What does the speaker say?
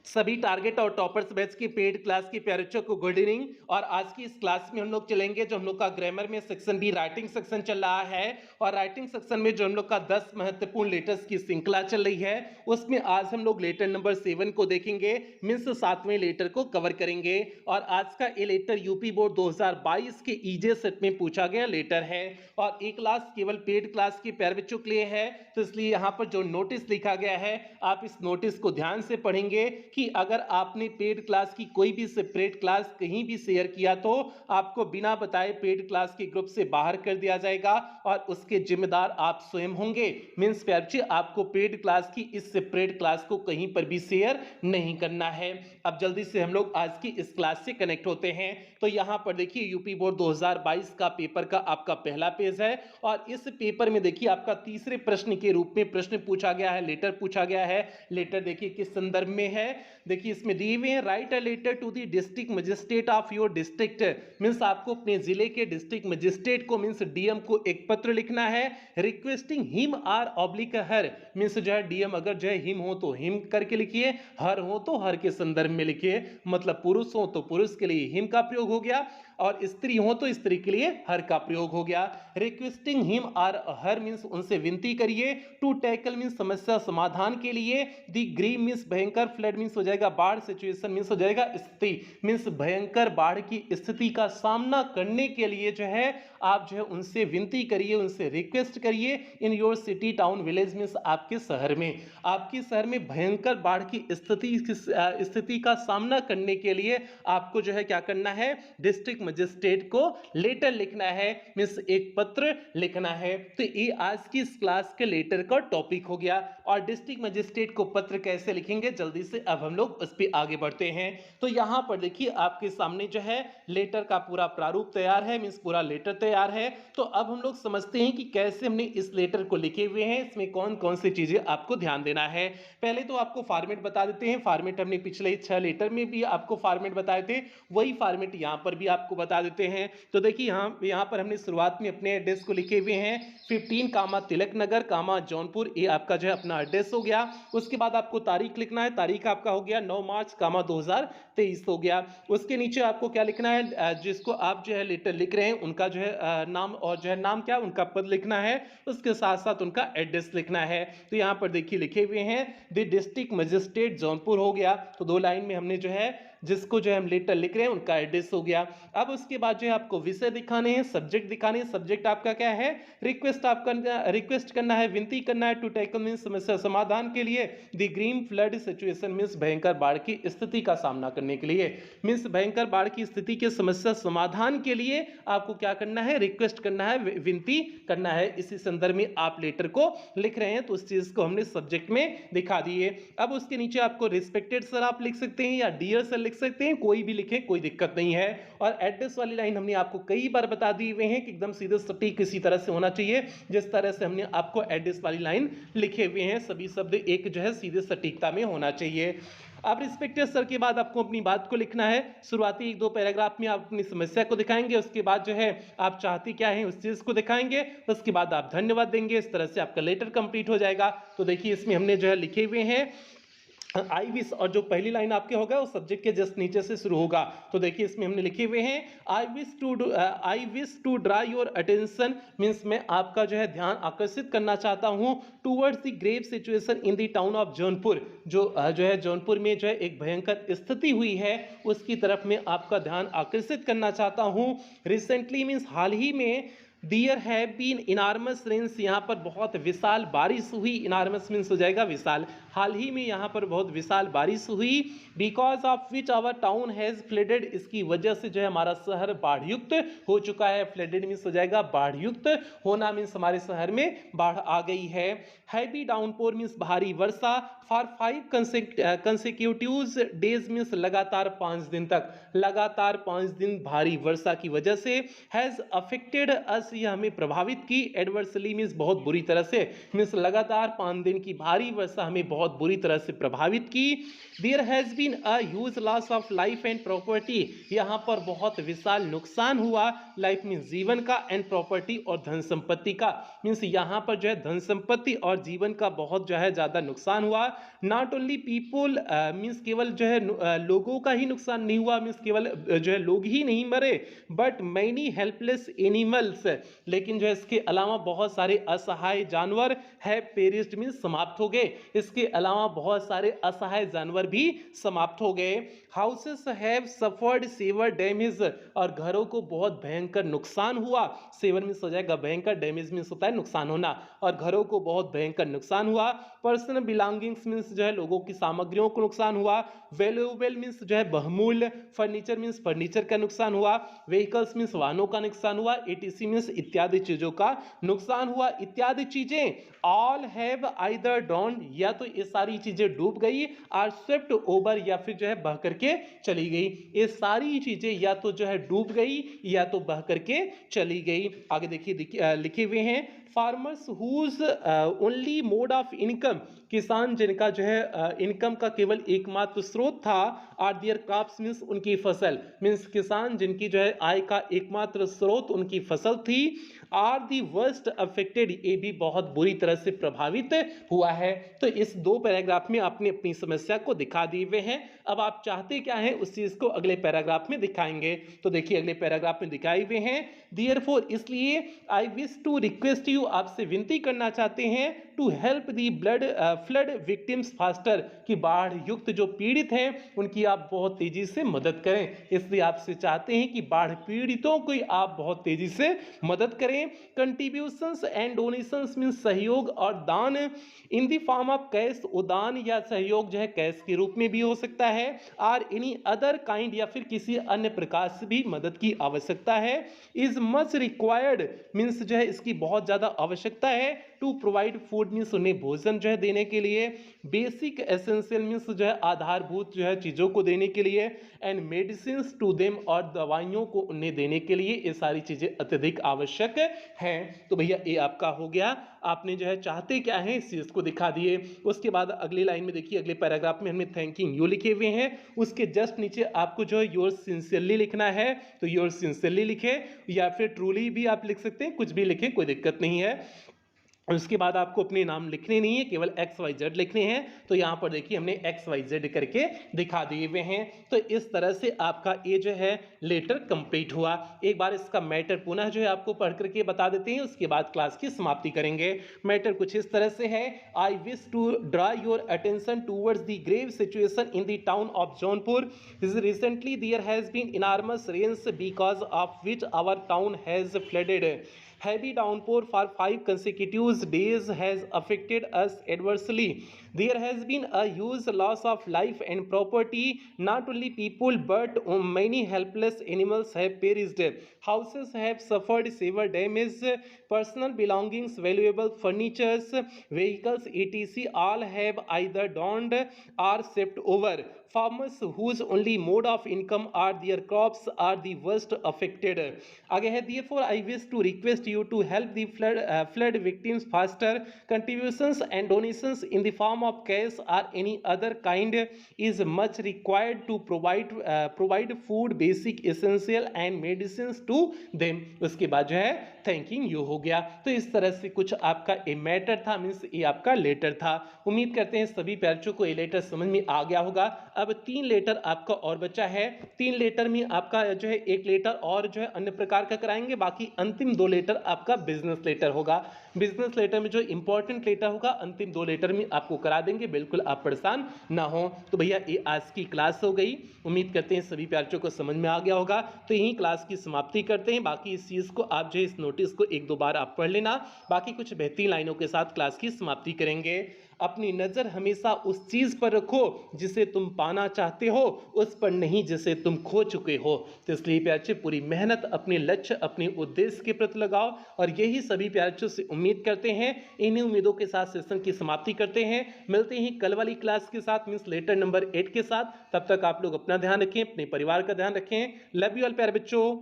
सभी टारगेट और toppers batch की पेड क्लास की प्यारे बच्चों को गुड इवनिंग। और आज की इस क्लास में हम लोग चलेंगे जो हम लोग का ग्रामर में सेक्शन भी राइटिंग सेक्शन चल रहा है। और राइटिंग सेक्शन में जो हम लोग का 10 महत्वपूर्ण लेटर्स की श्रृंखला चल रही है उसमें आज हम लोग लेटर नंबर 7 को देखेंगे, मीन्स 7वें लेटर को कवर करेंगे। और आज का ये लेटर यूपी बोर्ड 2022 के ईजे सेट में पूछा गया लेटर है। और ये क्लास केवल पेड क्लास के प्यारे बच्चों के लिए है, तो इसलिए यहाँ पर जो नोटिस लिखा गया है आप इस नोटिस को ध्यान से पढ़ेंगे कि अगर आपने पेड क्लास की कोई भी सेपरेट क्लास कहीं भी शेयर किया तो आपको बिना बताए पेड क्लास के ग्रुप से बाहर कर दिया जाएगा और उसके जिम्मेदार आप स्वयं होंगे। मींस प्यारे बच्चे आपको पेड क्लास की इस सेपरेट क्लास को कहीं पर भी शेयर नहीं करना है। अब जल्दी से हम लोग आज की इस क्लास से कनेक्ट होते हैं। तो यहां पर देखिए यूपी बोर्ड 2022 का पेपर का आपका पहला पेज है और इस पेपर में देखिए आपका तीसरे प्रश्न के रूप में प्रश्न पूछा गया है, लेटर पूछा गया है। लेटर देखिए किस संदर्भ में है, देखिए इसमें दिए हुए हैं write a letter to the district magistrate of your district. Means आपको अपने जिले के डिस्ट्रिक्ट मजिस्ट्रेट को मींस डीएम को एक पत्र लिखना है, requesting him or oblique her. Means जो है डीएम अगर जो है हिम हो तो हिम करके लिखिए, हर हो तो हर के संदर्भ में लिखिए। मतलब पुरुष हो तो पुरुष के लिए हिम का प्रयोग हो गया और स्त्री हो तो स्त्री के लिए हर का प्रयोग हो गया। Requesting him or her means उनसे विनती करिए, टू टैकल मींस समस्या समाधान के लिए, दी ग्रीव मींस भयंकर, फ्लड मींस हो जाएगा बाढ़, सिचुएशन मींस हो जाएगा स्थिति मींस भयंकर बाढ़ की स्थिति का सामना करने के लिए जो है आप जो है उनसे विनती करिए, उनसे रिक्वेस्ट करिए। In your city town village means आपके शहर में, आपके शहर में भयंकर बाढ़ की स्थिति का सामना करने के लिए आपको जो है क्या करना है, डिस्ट्रिक्ट मजिस्ट्रेट को लेटर लिखना है, मींस एक पत्र लिखना है। तो ये आज की इस क्लास के लेटर का टॉपिक हो गया। और डिस्ट्रिक्ट मजिस्ट्रेट को पत्र कैसे लिखेंगे, जल्दी से अब हम लोग उस पर आगे बढ़ते हैं। तो यहां पर देखिए आपके सामने जो है लेटर का पूरा प्रारूप तैयार है, मींस पूरा लेटर तैयार है। तो अब हम लोग समझते हैं कि कैसे हमने इस लेटर को लिखे हुए हैं, इसमें कौन कौन सी चीजें आपको ध्यान देना है। पहले तो आपको फॉर्मेट बता देते हैं, फॉर्मेट हमने पिछले 6 लेटर में भी आपको फॉर्मेट बताए थे, वही फॉर्मेट यहां पर भी आपको बता देते हैं। तो देखिए यहां पर हमने शुरुआत में अपने एड्रेस को लिखे हुए हैं 15 कामा तिलक नगर कामा जौनपुर, ये आपका जो है अपना एड्रेस हो गया। उसके बाद आपको तारीख लिखना है, तारीख आपका हो गया 9 मार्च कामा 2023 हो गया। उसके नीचे आपको क्या लिखना है, जिसको आप जो है लेटर लिख रहे हैं उनका जो है नाम, और जो है नाम क्या उनका पद लिखना है, उसके साथ साथ उनका एड्रेस लिखना है। तो यहां पर देखिए लिखे हुए हैं द डिस्ट्रिक्ट मजिस्ट्रेट जौनपुर हो गया। तो 2 लाइन में हमने जो है जिसको जो हम लेटर लिख रहे हैं उनका एड्रेस हो गया। अब उसके बाद जो है आपको विषय दिखाने हैं, सब्जेक्ट दिखाने हैं। सब्जेक्ट आपका क्या है, रिक्वेस्ट आपका रिक्वेस्ट करना है, विनती करना है, टू टैकल मींस समस्या समाधान के लिए, the green flood situation means भयंकर बाढ़ की स्थिति का सामना करने के लिए, मींस भयंकर बाढ़ की स्थिति के समस्या समाधान के लिए आपको क्या करना है, रिक्वेस्ट करना है, विनती करना है। इसी संदर्भ में आप लेटर को लिख रहे हैं, तो उस चीज को हमने सब्जेक्ट में दिखा दिए। अब उसके नीचे आपको रिस्पेक्टेड सर आप लिख सकते हैं या डियर सर लिख सकते हैं, कोई भी लिखें कोई दिक्कत नहीं है। और एड्रेस वाली लाइन हमने आपको कई बार बता दी हुए हैं कि एकदम सीधे सटीक किसी तरह से होना चाहिए, जिस तरह से हमने आपको एड्रेस वाली लाइन लिखे हुए हैं सभी शब्द एक जो है सीधे सटीकता में होना चाहिए। अब रिस्पेक्टेड सर के बाद आपको अपनी बात को लिखना है, शुरुआती 1-2 पैराग्राफ में आप अपनी समस्या को दिखाएंगे, उसके बाद जो है आप चाहते क्या हैं उस चीज को दिखाएंगे, उसके बाद आप धन्यवाद देंगे। इस तरह से आपका लेटर कंप्लीट हो जाएगा। तो देखिए इसमें हमने जो है लिखे हुए हैं आई विश, और जो पहली लाइन आपके होगा वो सब्जेक्ट के जस्ट नीचे से शुरू होगा। तो देखिए इसमें हमने लिखे हुए हैं I wish to draw your attention, means मैं आपका जो है ध्यान आकर्षित करना चाहता हूं, towards the grave situation in the town of Jaunpur, जो है जौनपुर में जो है एक भयंकर स्थिति हुई है उसकी तरफ में आपका ध्यान आकर्षित करना चाहता हूं। रिसेंटली मींस हाल ही में, there have been enormous rains, यहाँ पर बहुत विशाल बारिश हुई, इनार्मस मीन्स हो जाएगा विशाल, हाल ही में यहाँ पर बहुत विशाल बारिश हुई। Because of which our town has flooded, इसकी वजह से जो है हमारा शहर बाढ़युक्त हो चुका है। फ्लडेड मीन्स हो जाएगा बाढ़युक्त होना, मीन्स हमारे शहर में बाढ़ आ गई है। हैवी डाउनपोर मीन्स भारी वर्षा, फॉर 5 कंसेक्यूटिव डेज मीन्स लगातार 5 दिन तक, लगातार 5 दिन भारी वर्षा की वजह से, हैज अफेक्टेड अस यह हमें प्रभावित की, एडवर्सली मीन्स बहुत बुरी तरह से, मीन्स लगातार 5 दिन की भारी वर्षा हमें बहुत बुरी तरह से प्रभावित की। There has been a huge loss of life and property, यहाँ पर बहुत विशाल नुकसान हुआ, लाइफ मीन्स जीवन का, एंड प्रॉपर्टी और धन संपत्ति का, मीन्स यहाँ पर जो है धन संपत्ति और जीवन का बहुत जो है ज्यादा नुकसान हुआ। नॉट ओनली पीपुल, मीन्स केवल जो है लोगों का ही नुकसान नहीं हुआ, मीन्स केवल जो है लोग ही नहीं मरे, बट मैनी हेल्पलेस एनिमल्स, लेकिन जो है इसके अलावा बहुत सारे असहाय जानवर है पेरिस्ड, मीन्स समाप्त हो गए। इसके अलावा बहुत सारे असहाय जानवर भी समाप्त हो गए। Houses have suffered severe damage, और घरों को बहुत भयंकर नुकसान हुआ। सेवर मीन्स हो जाएगा भयंकर, डैमेज मीन्स होता है नुकसान होना, और घरों को बहुत भयंकर नुकसान हुआ। पर्सनल बिलोंगिंग्स मीन्स जो है लोगों की सामग्रियों को नुकसान हुआ। वैल्यूएबल मीन्स जो है बहुमूल्य। फर्नीचर मीन्स फर्नीचर का नुकसान हुआ। व्हीकल्स मीन्स वाहनों का नुकसान हुआ। एटीसी मीन्स इत्यादि चीजों का नुकसान हुआ। इत्यादि चीजें ऑल हैव आइदर ड्रॉन, या तो ये सारी चीजें डूब गई, आर स्वेप्ट ओवर, या फिर जो है बह करके चली गई। ये सारी चीजें या तो जो है डूब गई या तो बह करके चली गई। आगे देखिए लिखे हुए हैं, farmers whose only mode of income, किसान जिनका जो है इनकम का केवल एकमात्र स्रोत था, आर दियर क्रॉप्स मीन्स उनकी फसल, मीन्स किसान जिनकी जो है आय का एकमात्र स्रोत उनकी फसल थी, आर दी वर्स्ट अफेक्टेड, ये भी बहुत बुरी तरह से प्रभावित हुआ है। तो इस 2 पैराग्राफ में आपने अपनी समस्या को दिखा दिए हुए हैं। अब आप चाहते क्या हैं उस चीज को अगले पैराग्राफ में दिखाएंगे। तो देखिए अगले पैराग्राफ में दिखाए हुए हैं, देयरफॉर इसलिए, I wish to request you, आपसे विनती करना चाहते हैं, to help the flood victims faster, कि बाढ़ युक्त जो पीड़ित हैं उनकी आप बहुत तेजी से मदद करें। इसलिए आपसे चाहते हैं कि बाढ़ पीड़ितों की आप बहुत तेजी से मदद करें। कंट्रीब्यूशंस एंड डोनेशंस मींस सहयोग और दान, इन दी फॉर्म ऑफ कैश, उदान या सहयोग जो है कैश के रूप में भी हो सकता है, और एनी अदर काइंड, या फिर किसी अन्य प्रकार से भी मदद की आवश्यकता है। इज मच रिक्वायर्ड मीन्स जो है इसकी बहुत ज्यादा आवश्यकता है। टू प्रोवाइड फूड मीन्स उन्हें भोजन जो है देने के लिए। बेसिक एसेंशियल मीन्स जो है आधारभूत जो है चीजों को देने के लिए। एंड मेडिसिन टू देम, और दवाइयों को उन्हें देने के लिए ये सारी चीजें अत्यधिक आवश्यक हैं। तो भैया ये आपका हो गया, आपने जो है चाहते क्या है इस चीज को दिखा दिए। उसके बाद अगली लाइन में देखिए, अगले पैराग्राफ में हमने थैंकिंग यू लिखे हुए हैं, उसके जस्ट नीचे आपको जो है योर्स सिंसियरली लिखना है, तो योर्स सिंसियरली लिखे, या फिर ट्रूली भी आप लिख सकते हैं, कुछ भी लिखें कोई दिक्कत नहीं है। और उसके बाद आपको अपने नाम लिखने नहीं है, केवल XYZ लिखने हैं। तो यहाँ पर देखिए हमने XYZ करके दिखा दिए हुए हैं। तो इस तरह से आपका ये जो है लेटर कंप्लीट हुआ। एक बार इसका मैटर पुनः जो है आपको पढ़ करके बता देते हैं, उसके बाद क्लास की समाप्ति करेंगे। मैटर कुछ इस तरह से है, I wish to draw your attention towards the grave situation in the town of Jaunpur. Recently there has been enormous rains because of which our town has flooded. Heavy downpour for 5 consecutive days has affected us adversely. There has been a huge loss of life and property. Not only people but many helpless animals have perished. Houses have suffered severe damage. Personal belongings, valuable furniture, vehicles, etc. all have either drowned or shipped over. Farmers whose only mode of income are their crops are the worst affected. आगे है, therefore I wish to request you to help the flood victims faster. Contributions and donations in the form of cash or any other kind is much required to provide food, basic essential and medicines to them. उसके बाद जो है thanking you हो गया। तो इस तरह से कुछ आपका ए मैटर था, मीन्स ये आपका लेटर था। उम्मीद करते हैं सभी बच्चों को ये लेटर समझ में आ गया होगा। अब 3 लेटर आपका और बचा है। 3 लेटर में आपका जो है 1 लेटर और जो है अन्य प्रकार का कराएंगे, बाकी अंतिम 2 लेटर आपका बिजनेस लेटर होगा। बिजनेस लेटर में जो इंपॉर्टेंट लेटर होगा अंतिम 2 लेटर में आपको करा देंगे, बिल्कुल आप परेशान ना हो। तो भैया ये आज की क्लास हो गई। उम्मीद करते हैं सभी बच्चों को समझ में आ गया होगा। तो यही क्लास की समाप्ति करते हैं। बाकी इस चीज को आप जो है इस नोटिस को 1-2 बार आप पढ़ लेना, बाकी कुछ बेहतरीन लाइनों के साथ क्लास की समाप्ति करेंगे। अपनी नजर हमेशा उस चीज पर रखो जिसे तुम पाना चाहते हो, उस पर नहीं जिसे तुम खो चुके हो। तो इसलिए प्यारे पूरी मेहनत अपने लक्ष्य अपने उद्देश्य के प्रति लगाओ, और यही सभी प्यारे से उम्मीद करते हैं। इन्हीं उम्मीदों के साथ सेशन की समाप्ति करते हैं। मिलते हैं कल वाली क्लास के साथ, मींस लेटर नंबर 8 के साथ। तब तक आप लोग अपना ध्यान रखें, अपने परिवार का ध्यान रखें। लव यू ऑल प्यारे बच्चों।